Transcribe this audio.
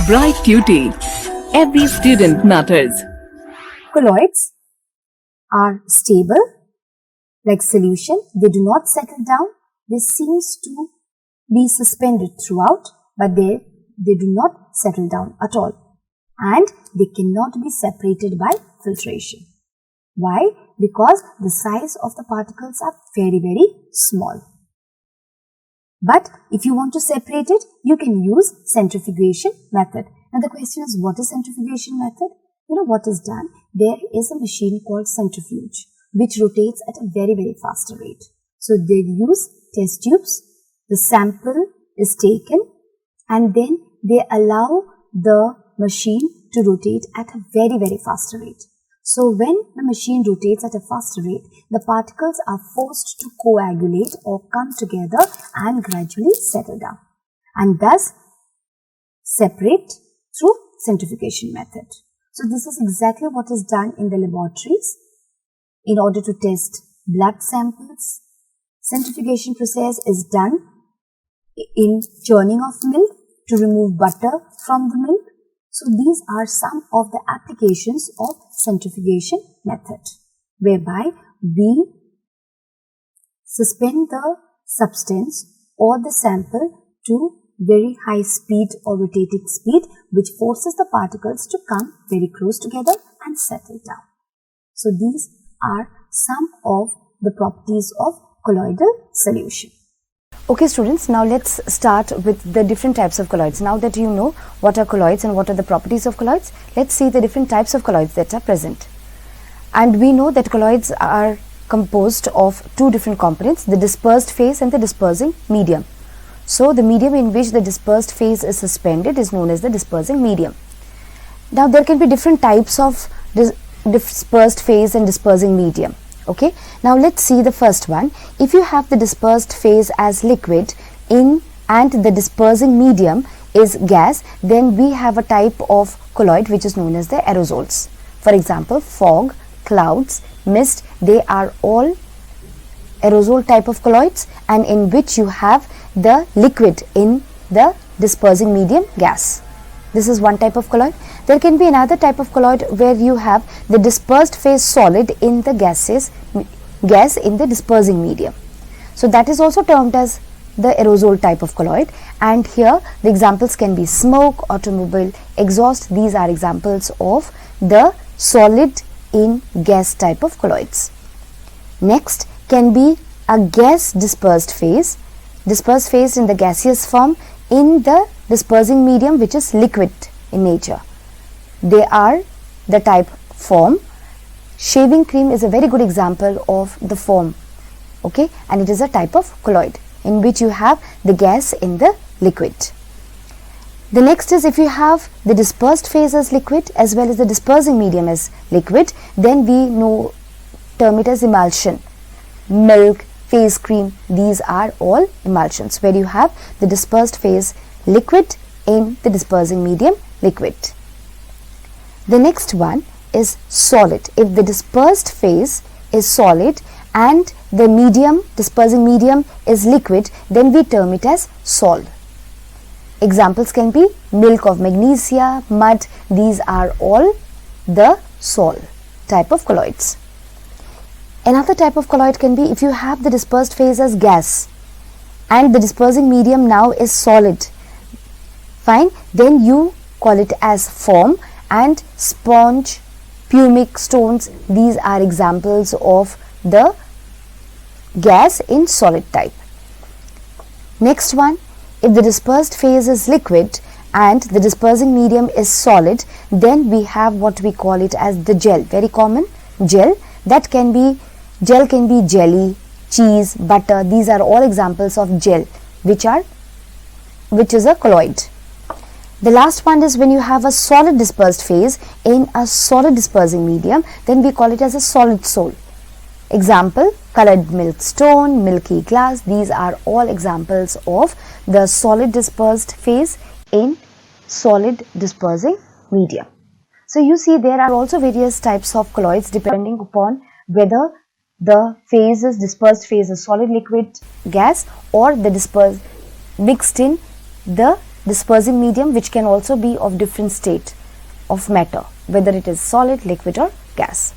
Bright QT. Every student matters. Colloids are stable, like solution. They do not settle down. They seems to be suspended throughout, but they do not settle down at all. And they cannot be separated by filtration. Why? Because the size of the particles are very, very small. But if you want to separate it, you can use centrifugation method. Now the question is, what is centrifugation method? You know what is done? There is a machine called centrifuge, which rotates at a very, very faster rate. So they use test tubes, the sample is taken, and then they allow the machine to rotate at a very, very faster rate. So when the machine rotates at a faster rate, the particles are forced to coagulate or come together and gradually settle down, and thus separate through centrifugation method. So this is exactly what is done in the laboratories in order to test blood samples. Centrifugation process is done in churning of milk to remove butter from the milk. So these are some of the applications of centrifugation method, whereby we suspend the substance or the sample to very high speed or rotating speed, which forces the particles to come very close together and settle down. So these are some of the properties of colloidal solution. Okay students, now let's start with the different types of colloids. Now that you know what are colloids and what are the properties of colloids, let's see the different types of colloids that are present. And we know that colloids are composed of two different components, the dispersed phase and the dispersing medium. So the medium in which the dispersed phase is suspended is known as the dispersing medium. Now there can be different types of dispersed phase and dispersing medium. Okay, now let's see the first one. If you have the dispersed phase as liquid and the dispersing medium is gas, then we have a type of colloid which is known as the aerosols. For example, fog, clouds, mist, they are all aerosol type of colloids, and in which you have the liquid in the dispersing medium, gas. This is one type of colloid. There can be another type of colloid where you have the dispersed phase solid in the gas in the dispersing medium. So that is also termed as the aerosol type of colloid, and here the examples can be smoke, automobile exhaust. These are examples of the solid in gas type of colloids. Next can be a gas dispersed phase in the gaseous form in the dispersing medium, which is liquid in nature. They are the type form. Shaving cream is a very good example of the form, okay, and it is a type of colloid in which you have the gas in the liquid. The next is, if you have the dispersed phase as liquid as well as the dispersing medium as liquid, then we term it as emulsion. Milk, face cream, these are all emulsions where you have the dispersed phase liquid in the dispersing medium, liquid. The next one is solid. If the dispersed phase is solid and the dispersing medium is liquid, then we term it as sol. Examples can be milk of magnesia, mud, these are all the sol type of colloids. Another type of colloid can be if you have the dispersed phase as gas and the dispersing medium now is solid. Fine, then you call it as foam, and sponge, pumic stones, these are examples of the gas in solid type. Next one, if the dispersed phase is liquid and the dispersing medium is solid, then we have what we call it as the gel. Very common, gel. That can be jelly, cheese, butter. These are all examples of gel, which is a colloid. The last one is when you have a solid dispersed phase in a solid dispersing medium, then we call it as a solid sol. Example, colored milk stone, milky glass, these are all examples of the solid dispersed phase in solid dispersing medium. So you see there are also various types of colloids depending upon whether the dispersed phase is solid, liquid, gas, or the dispersed mixed in the dispersing medium which can also be of different state of matter, whether it is solid, liquid or gas.